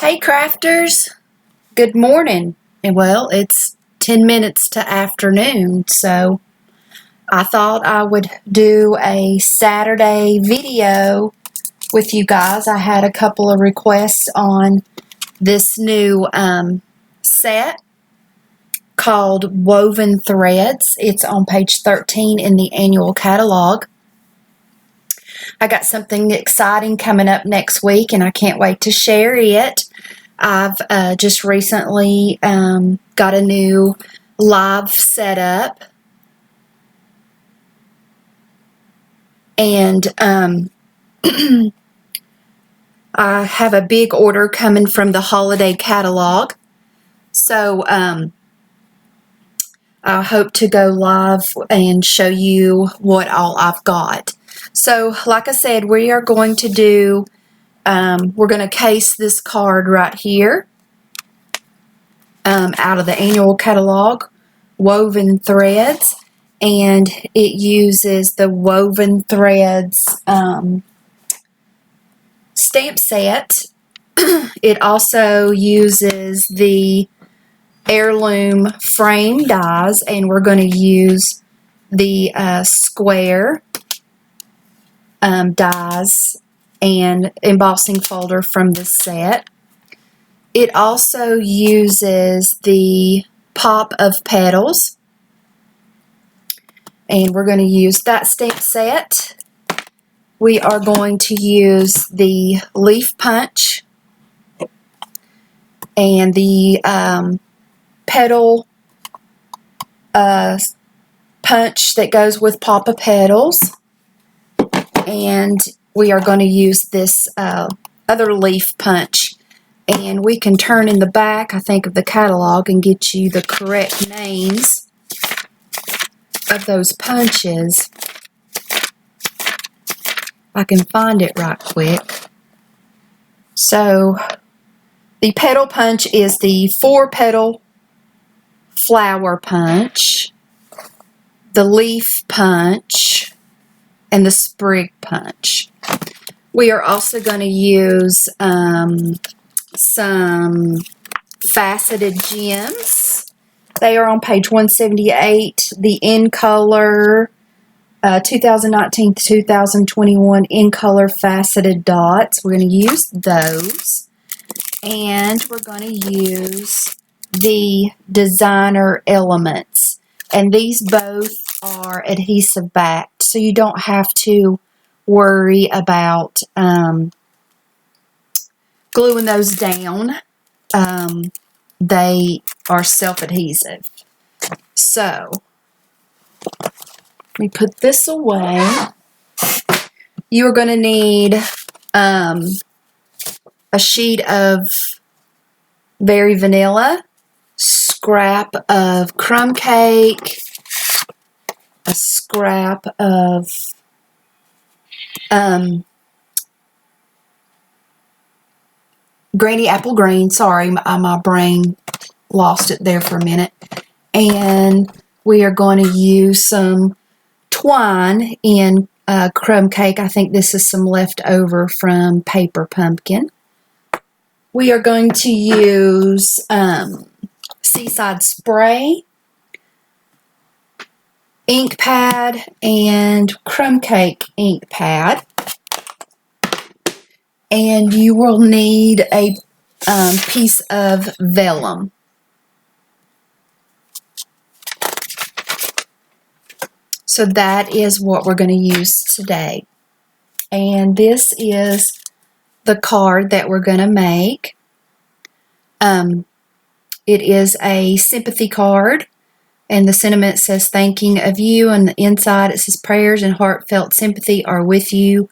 Hey crafters, good morning. And well, it's 10 minutes to afternoon, so I thought I would do a Saturday video with you guys. I had a couple of requests on this new set called Woven Threads. It's on page 13 in the annual catalog. I got something exciting coming up next week, and I can't wait to share it. I've just recently got a new live setup, and I have a big order coming from the holiday catalog, so I hope to go live and show you what all I've got. So, like I said, we are going to do, we're going to case this card right here out of the annual catalog, Woven Threads, and it uses the Woven Threads stamp set. It also uses the Heirloom frame dies, and we're going to use the square dies and embossing folder from this set. It also uses the pop of Petals, and we're going to use that stamp set. We are going to use the leaf punch and the petal punch that goes with pop of Petals. And we are going to use this other leaf punch, and we can turn in the back, I think, of the catalog and get you the correct names of those punches. I can find it right quick. So the petal punch is the 4-petal flower punch, the leaf punch, and the sprig punch. We are also going to use some faceted gems. They are on page 178, the in color 2019-2021 in color faceted dots. We're going to use those, and we're going to use the designer elements, and these both are adhesive backed, so you don't have to worry about gluing those down. They are self-adhesive. So let me put this away. You are going to need a sheet of Very Vanilla, scrap of crumb cake, a scrap of Granny Apple Green. Sorry, my brain lost it there for a minute. And we are going to use some twine in crumb cake. I think this is some leftover from Paper Pumpkin. We are going to use Seaside Spray, ink pad, and crumb cake ink pad. And you will need a piece of vellum. So that is what we're going to use today. And this is the card that we're going to make. It is a sympathy card, and the sentiment says thanking of you, and the inside it says prayers and heartfelt sympathy are with you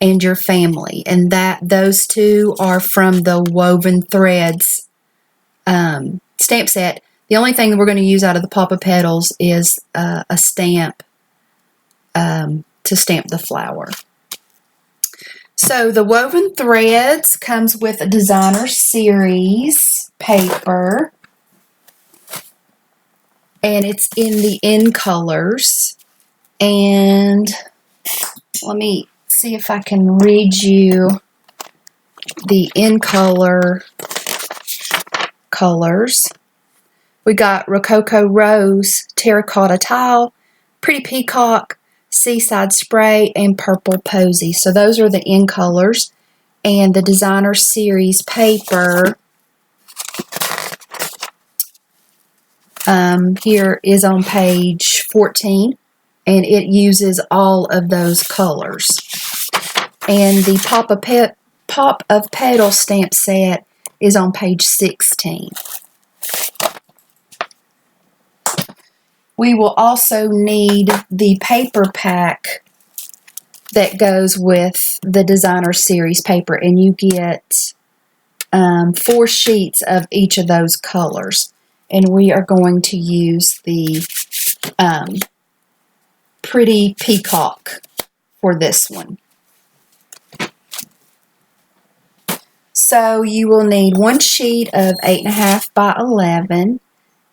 and your family. And those two are from the Woven Threads stamp set. The only thing that we're going to use out of the pop of Petals is a stamp to stamp the flower. So the Woven Threads comes with a designer series paper, and it's in the in colors. And let me see if I can read you the in color colors. We got Rococo Rose, Terracotta Tile, Pretty Peacock, Seaside Spray, and Purple Posy. So those are the in colors. And the Designer Series paper here is on page 14, and it uses all of those colors. And the Pop of Petals stamp set is on page 16. We will also need the paper pack that goes with the Designer Series paper, and you get 4 sheets of each of those colors. And we are going to use the Pretty Peacock for this one. So you will need 1 sheet of 8.5 by 11,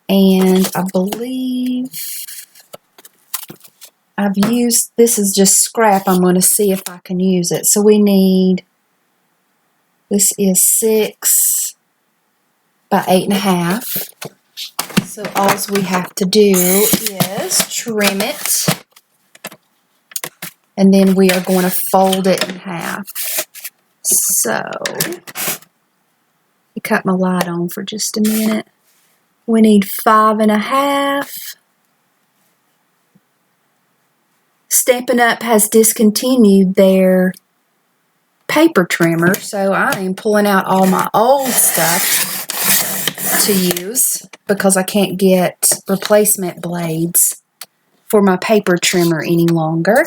and I believe I've used, this is just scrap. I'm going to see if I can use it. So we need, this is 6 by 8.5. So all we have to do is trim it, and then we are going to fold it in half. So, you cut my light on for just a minute. We need 5.5. Stampin' Up! Has discontinued their paper trimmer, so I am pulling out all my old stuff to use because I can't get replacement blades for my paper trimmer any longer.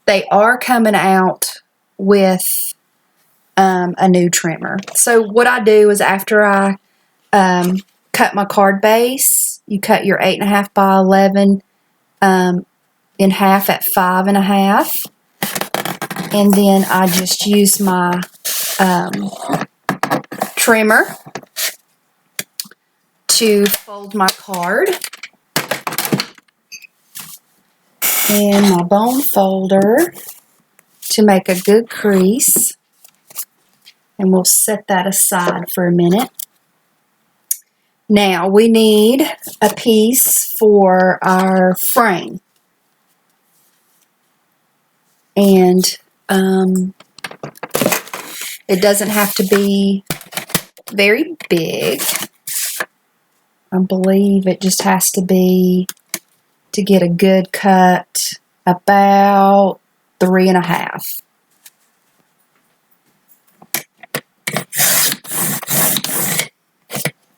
They are coming out with a new trimmer. So what I do is after I cut my card base, you cut your 8.5 by 11 in half at 5.5, and then I just use my trimmer to fold my card, and my bone folder to make a good crease, and we'll set that aside for a minute. Now we need a piece for our frame, and it doesn't have to be very big. I believe it just has to be, to get a good cut, about 3.5.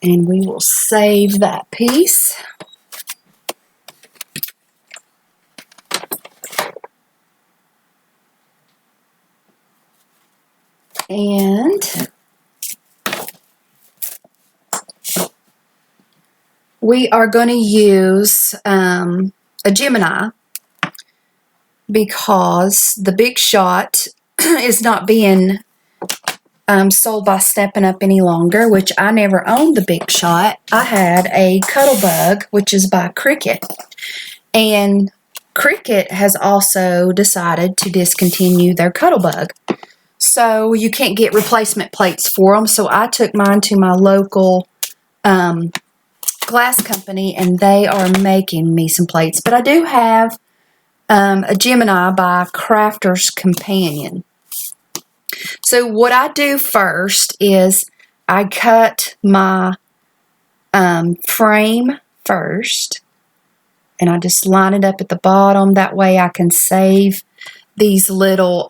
And we will save that piece. And we are going to use a Gemini because the Big Shot is not being sold by Stampin' Up! Any longer, which I never owned the Big Shot. I had a Cuttlebug, which is by Cricut. And Cricut has also decided to discontinue their Cuttlebug. So you can't get replacement plates for them. So I took mine to my local glass company, and they are making me some plates. But I do have a Gemini by Crafter's Companion. So what I do first is I cut my frame first, and I just line it up at the bottom. That way I can save these little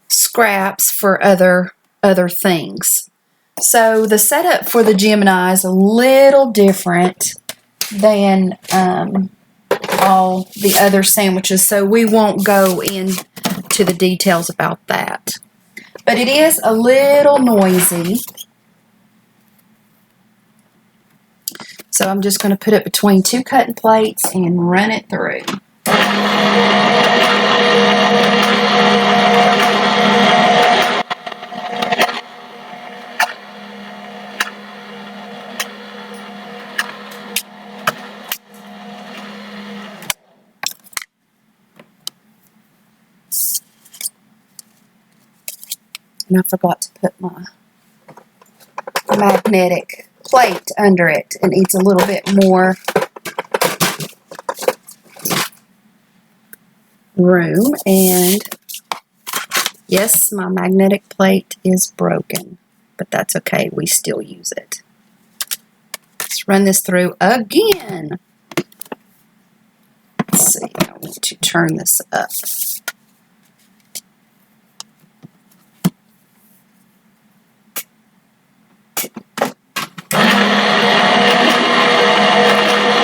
scraps for other things. So the setup for the Gemini is a little different than all the other sandwiches, so we won't go into the details about that. But it is a little noisy. So I'm just going to put it between 2 cutting plates and run it through. And I forgot to put my magnetic plate under it. It needs a little bit more room, and yes, my magnetic plate is broken, but that's okay, we still use it. Let's run this through again. Let's see, I want to turn this up.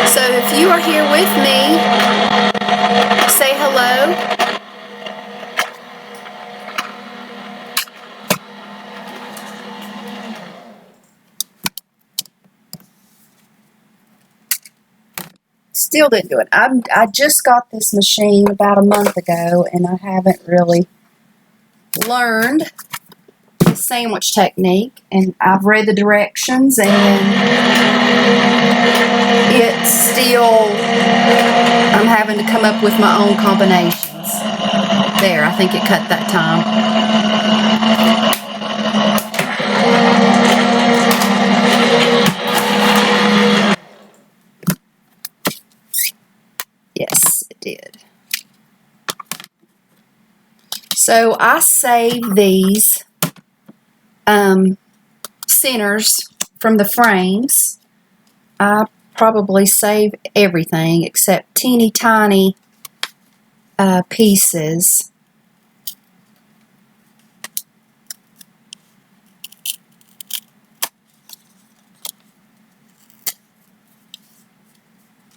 So if you are here with me, say hello. Still didn't do it. I just got this machine about a month ago, and I haven't really learned the sandwich technique. And I've read the directions, and it's still, I'm having to come up with my own combinations. There, I think it cut that time. Yes, it did. So I save these centers from the frames. I probably save everything except teeny tiny pieces.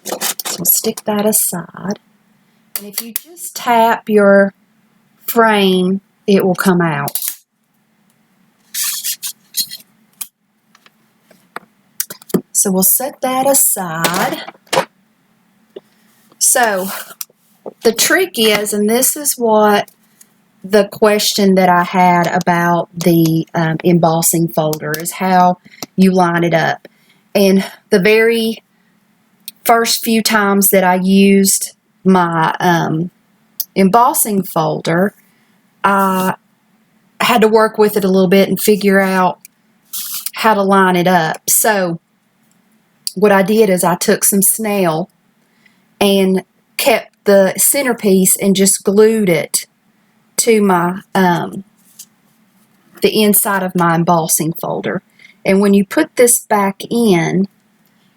So stick that aside. And if you just tap your frame, it will come out. So we'll set that aside. So the trick is, and this is what the question that I had about the embossing folder, is how you line it up. And the very first few times that I used my embossing folder, I had to work with it a little bit and figure out how to line it up. So what I did is I took some snail and kept the centerpiece and just glued it to my the inside of my embossing folder. And when you put this back in,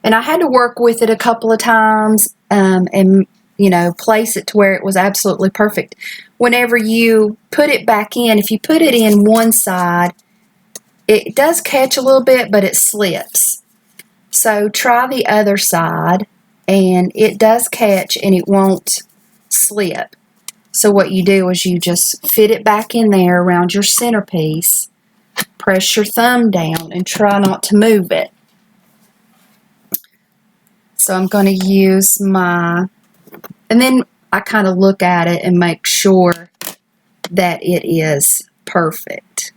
and I had to work with it a couple of times and place it to where it was absolutely perfect. Whenever you put it back in, if you put it in one side, it does catch a little bit, but it slips. So try the other side, and it does catch and it won't slip. So what you do is you just fit it back in there around your centerpiece, press your thumb down, and try not to move it. So I'm going to use my, and then I kind of look at it and make sure that it is perfect.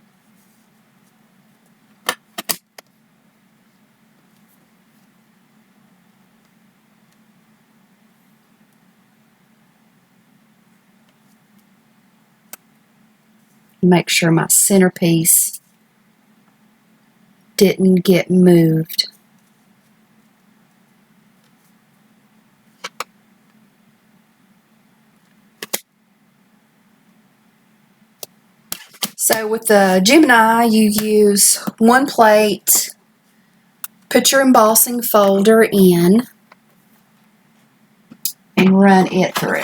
Make sure my centerpiece didn't get moved. So with the Gemini, you use one plate, put your embossing folder in, and run it through.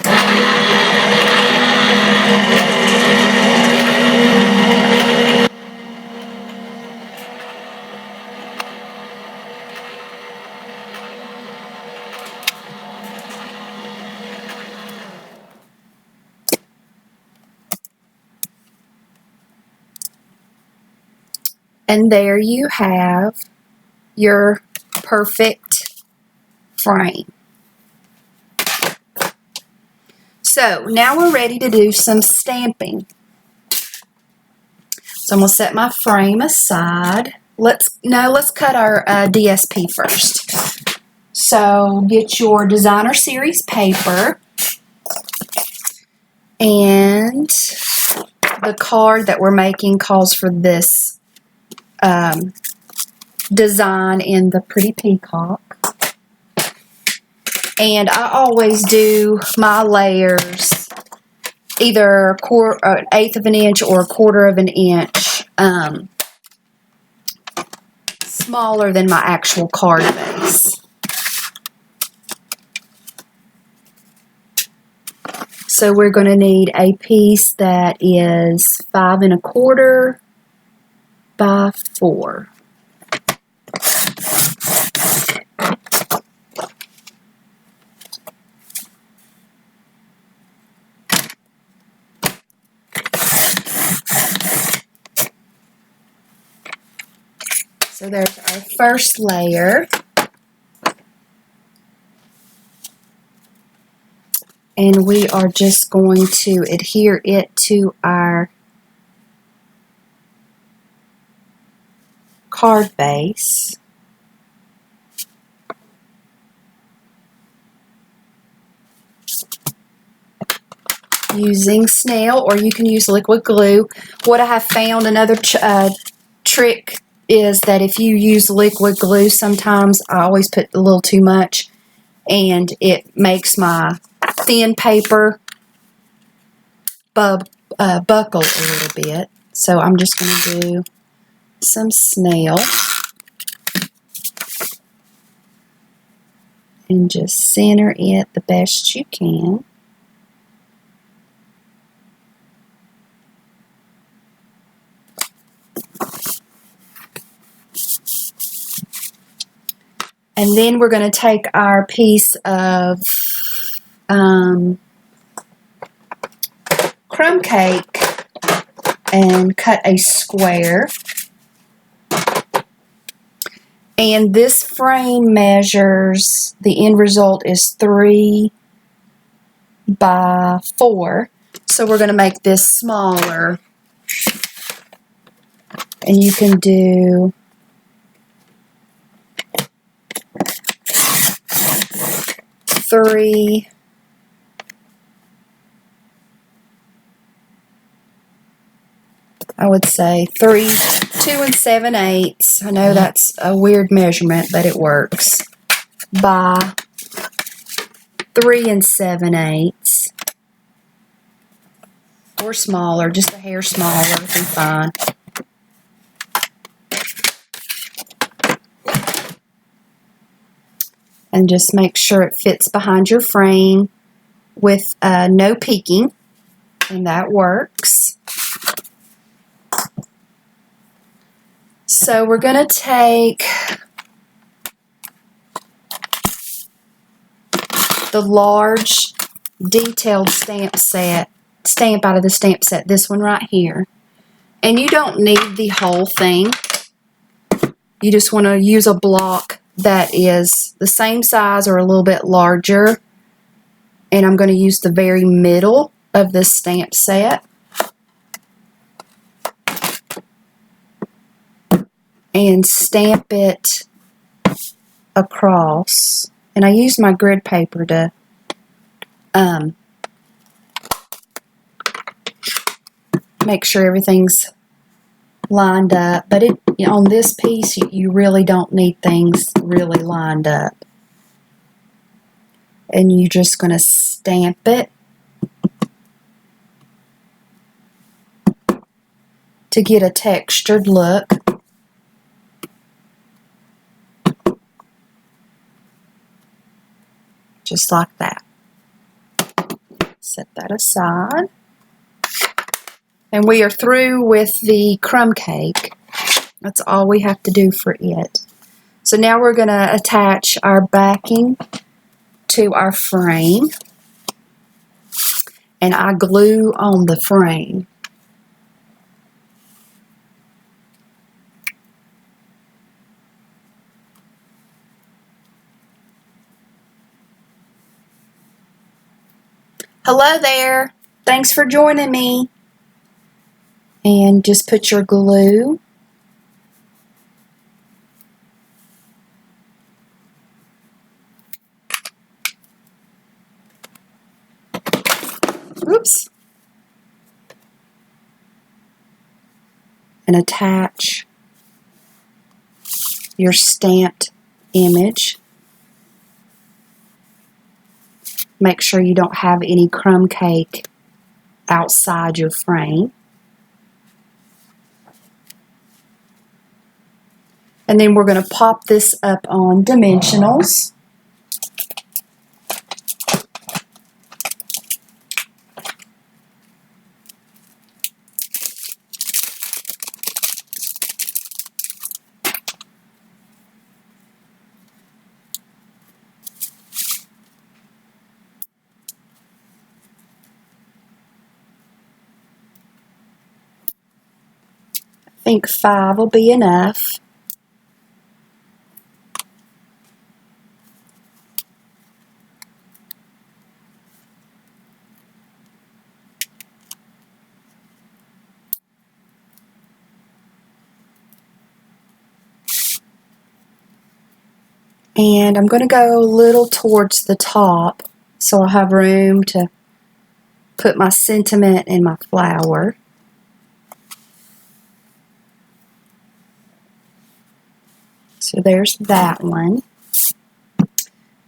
And there you have your perfect frame. So now we're ready to do some stamping. So I'm going to set my frame aside. Let's cut our DSP first. So get your designer series paper and the card that we're making calls for this design in the pretty peacock. And I always do my layers either an eighth of an inch or a quarter of an inch smaller than my actual card base. So we're going to need a piece that is 5 1/4 by 4. So there's our first layer. And we are just going to adhere it to our card base. Using snail, or you can use liquid glue. What I have found, another trick, is that if you use liquid glue, sometimes I always put a little too much, and it makes my thin paper buckle a little bit. So I'm just going to do some snail and just center it the best you can. And then we're going to take our piece of crumb cake and cut a square. And this frame measures, the end result is 3 by 4. So we're going to make this smaller. And you can do three, I would say 2 7/8. I know that's a weird measurement, but it works. By 3 7/8. Or smaller, just a hair smaller would be fine. And just make sure it fits behind your frame with no peeking, and that works. So we're going to take the large detailed stamp out of the stamp set, this one right here. And you don't need the whole thing. You just want to use a block that is the same size or a little bit larger. And I'm going to use the very middle of this stamp set. And stamp it across. And I use my grid paper to make sure everything's lined up. But on this piece, you really don't need things really lined up. And you're just going to stamp it to get a textured look. Just like that. Set that aside. And we are through with the crumb cake. That's all we have to do for it. So now we're going to attach our backing to our frame. And I glue on the frame. Hello there. Thanks for joining me. And just put your glue and attach your stamped image. Make sure you don't have any crumb cake outside your frame. And then we're going to pop this up on dimensionals. I think 5 will be enough. And I'm going to go a little towards the top so I'll have room to put my sentiment and my flower. So there's that one.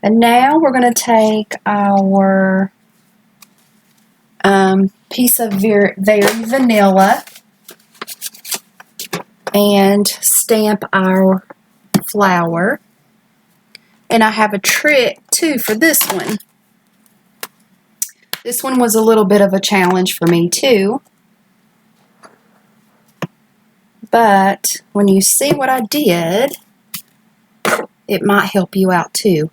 And now we're going to take our piece of very vanilla and stamp our flower. And I have a trick too for this one. This one was a little bit of a challenge for me too. But when you see what I did, it might help you out too.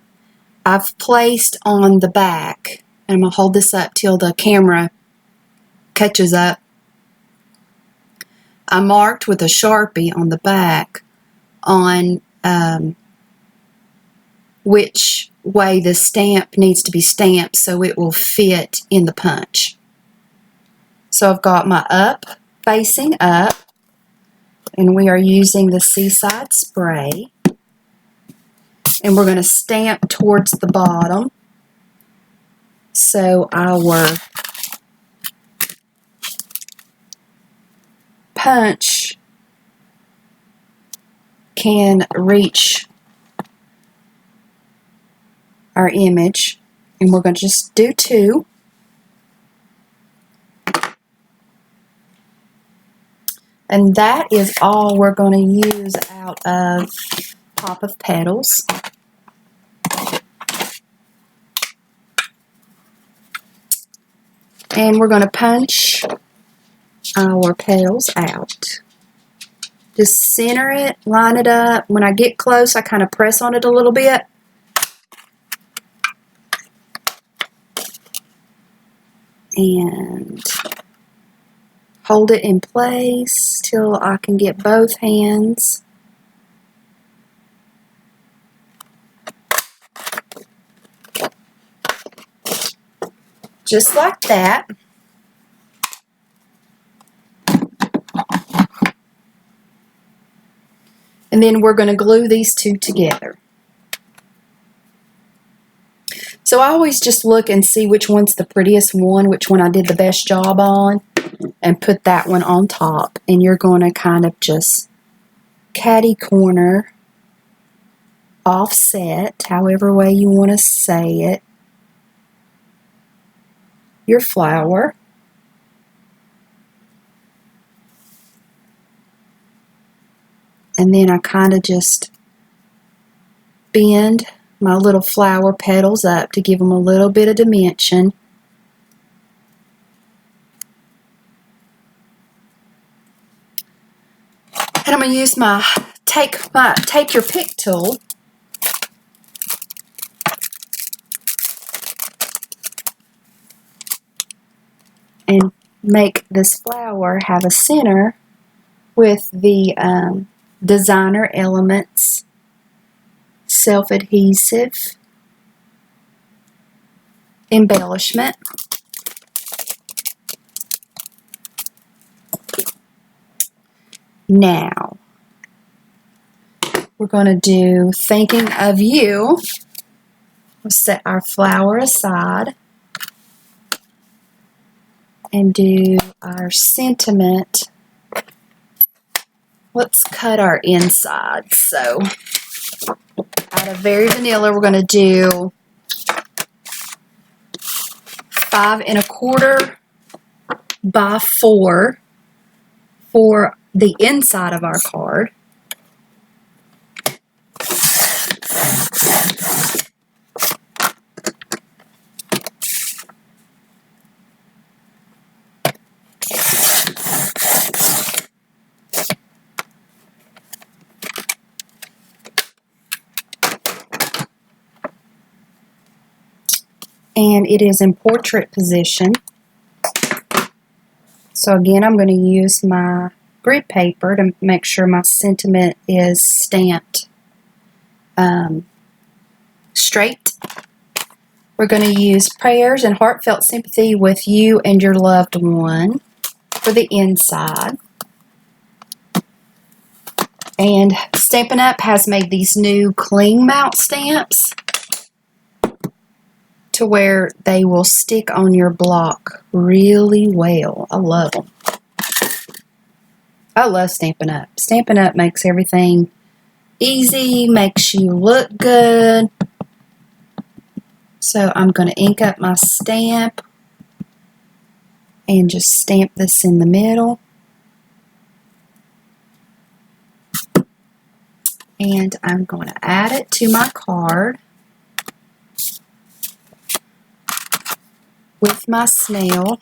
I've placed on the back, and I'm going to hold this up till the camera catches up. I marked with a Sharpie on the back on which way the stamp needs to be stamped so it will fit in the punch. So I've got my up facing up, and we are using the Seaside Spray. And we're going to stamp towards the bottom so our punch can reach our image. And we're going to just do 2. And that is all we're going to use out of Pop of Petals. And we're going to punch our petals out. Just center it, line it up. When I get close, I kind of press on it a little bit. And hold it in place till I can get both hands. Just like that. And then we're going to glue these two together. So I always just look and see which one's the prettiest one, which one I did the best job on, and put that one on top. And you're going to kind of just catty corner, offset, however way you want to say it, your flower. And then I kind of just bend my little flower petals up to give them a little bit of dimension. And I'm going to use my take your pick tool and make this flower have a center with the Designer Elements self-adhesive embellishment. Now, we're going to do Thinking of You. We'll set our flower aside and do our sentiment let's cut our inside. So out of Very Vanilla, we're going to do 5 1/4 by 4 for the inside of our card. And it is in portrait position. So again, I'm going to use my grid paper to make sure my sentiment is stamped straight. We're going to use prayers and heartfelt sympathy with you and your loved one for the inside. And Stampin' Up! Has made these new cling mount stamps to where they will stick on your block really well. I love them. I love Stampin' Up! Stampin' Up! Makes everything easy, makes you look good. So I'm going to ink up my stamp and just stamp this in the middle. And I'm going to add it to my card with my snail.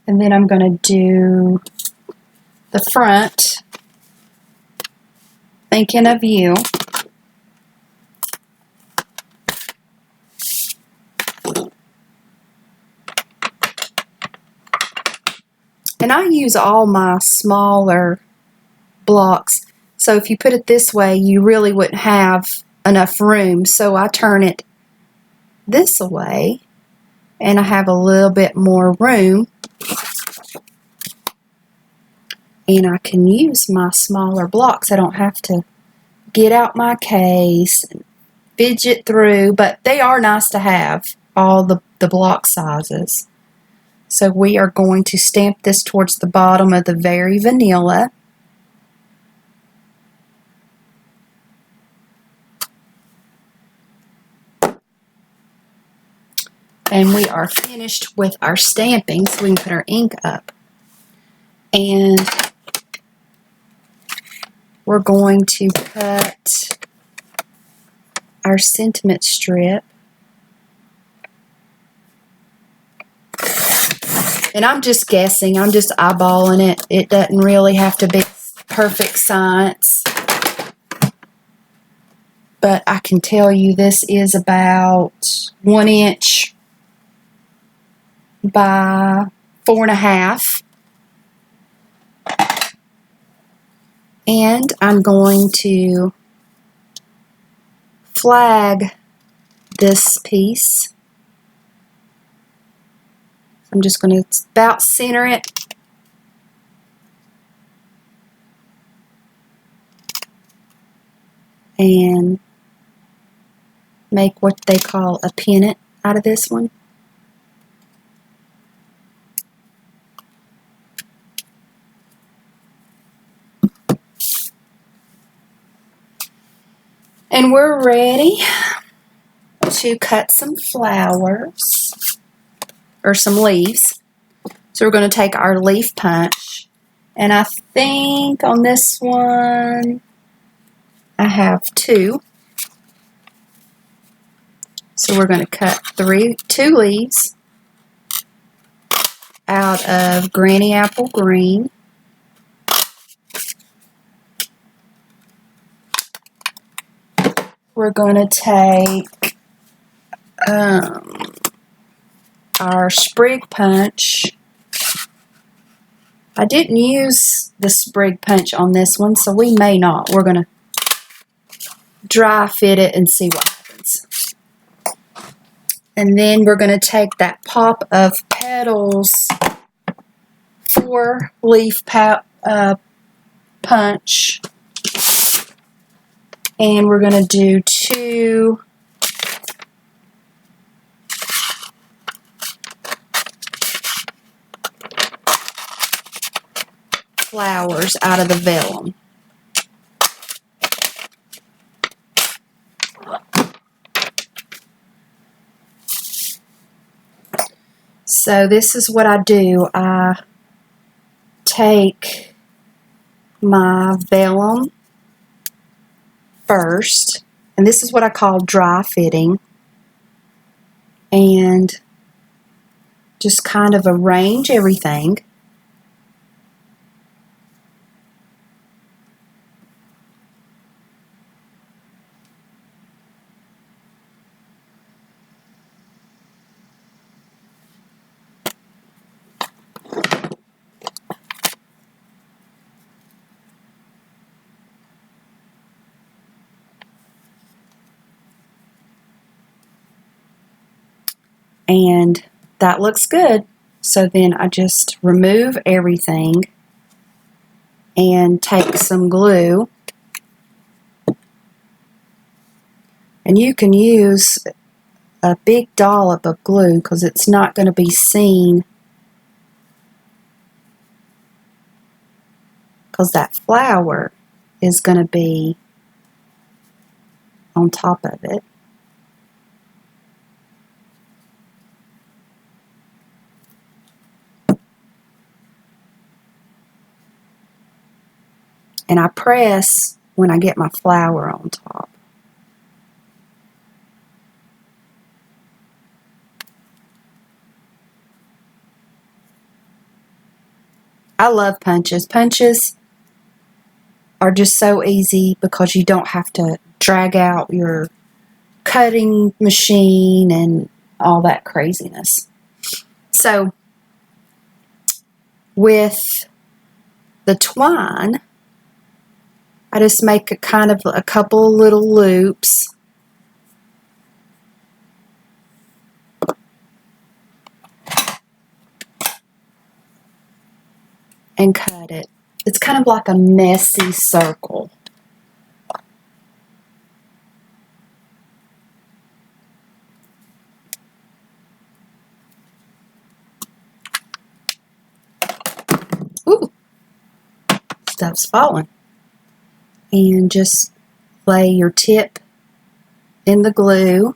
And then I'm going to do the front, thinking of you. And I use all my smaller blocks. So if you put it this way, you really wouldn't have enough room. So I turn it this way, and I have a little bit more room. And I can use my smaller blocks. I don't have to get out my case and fidget through, but they are nice to have, all the block sizes. So we are going to stamp this towards the bottom of the Very Vanilla. And we are finished with our stamping, so we can put our ink up. And we're going to cut our sentiment strip. And I'm just guessing, I'm just eyeballing it. It doesn't really have to be perfect science. But I can tell you this is about 1 inch by 4.5. And I'm going to flag this piece. I'm just going to about center it. And make what they call a pennant out of this one. And we're ready to cut some flowers, or some leaves. So we're going to take our leaf punch, and I think on this one I have 2. So we're going to cut 2 leaves out of Granny Apple Green. We're going to take our sprig punch. I didn't use the sprig punch on this one, so we may not. We're going to dry fit it and see what happens. And then we're going to take that pop of Petals 4 leaf punch. And we're going to do 2 flowers out of the vellum. So this is what I do. I take my vellum first, and this is what I call dry fitting, and just kind of arrange everything. And that looks good. So then I just remove everything and take some glue. And you can use a big dollop of glue because it's not going to be seen, because that flower is going to be on top of it. And I press when I get my flower on top. I love punches. Punches are just so easy because you don't have to drag out your cutting machine and all that craziness. So with the twine, I just make a couple little loops. And cut it. It's kind of like a messy circle. Ooh, stuff's falling. And just lay your tip in the glue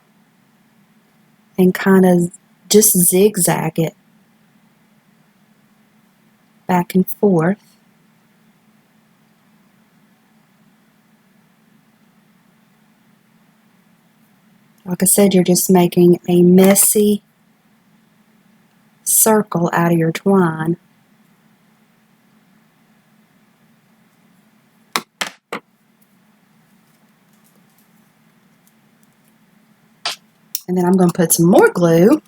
and kind of just zigzag it back and forth. Like I said, you're just making a messy circle out of your twine. And then I'm going to put some more glue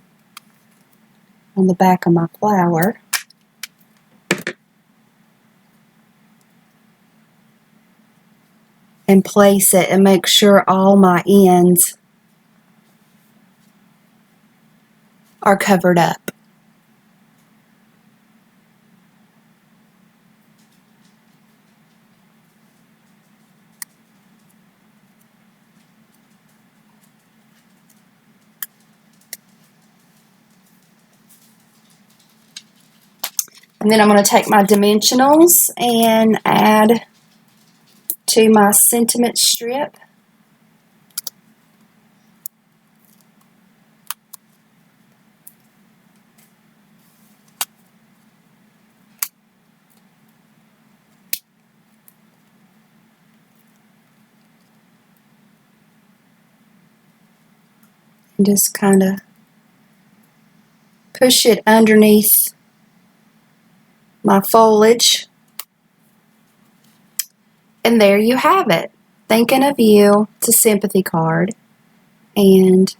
on the back of my flower. And place it and make sure all my ends are covered up. And then I'm going to take my dimensionals and add to my sentiment strip. And just kind of push it underneath my foliage. And there you have it. Thinking of you. It's a sympathy card. And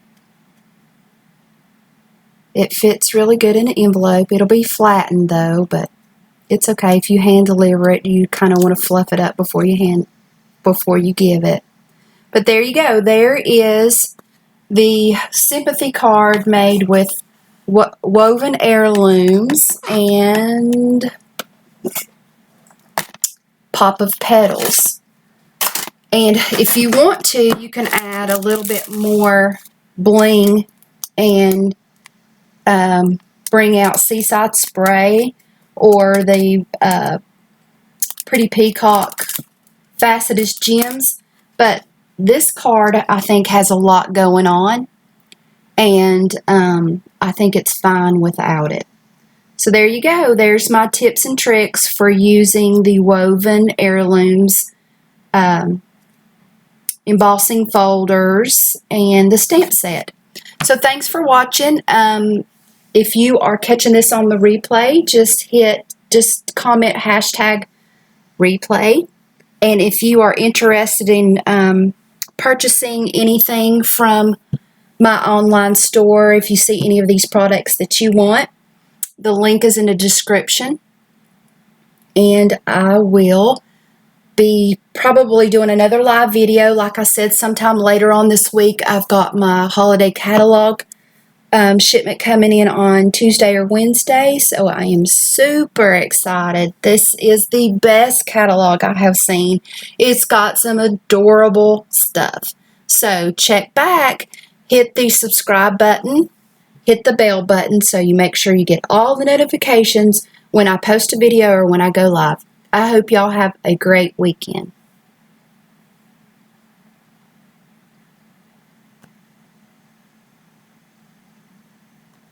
it fits really good in an envelope. It'll be flattened though, but it's okay. If you hand deliver it, you kind of want to fluff it up before you give it. But there you go. There is the sympathy card made with woven heirlooms and pop of petals. And if you want to, you can add a little bit more bling and bring out Seaside Spray or the Pretty Peacock Faceted Gems. But this card, I think, has a lot going on, and I think it's fine without it. So there you go. There's my tips and tricks for using the woven Heirlooms embossing folders and the stamp set. So thanks for watching. If you are catching this on the replay, just comment #replay. And if you are interested in purchasing anything from my online store, if you see any of these products that you want, the link is in the description. And I will be probably doing another live video. Like I said, sometime later on this week. I've got my holiday catalog shipment coming in on Tuesday or Wednesday, so I am super excited. This is the best catalog I have seen. It's got some adorable stuff. So check back, hit the subscribe button, hit the bell button so you make sure you get all the notifications when I post a video or when I go live. I hope y'all have a great weekend.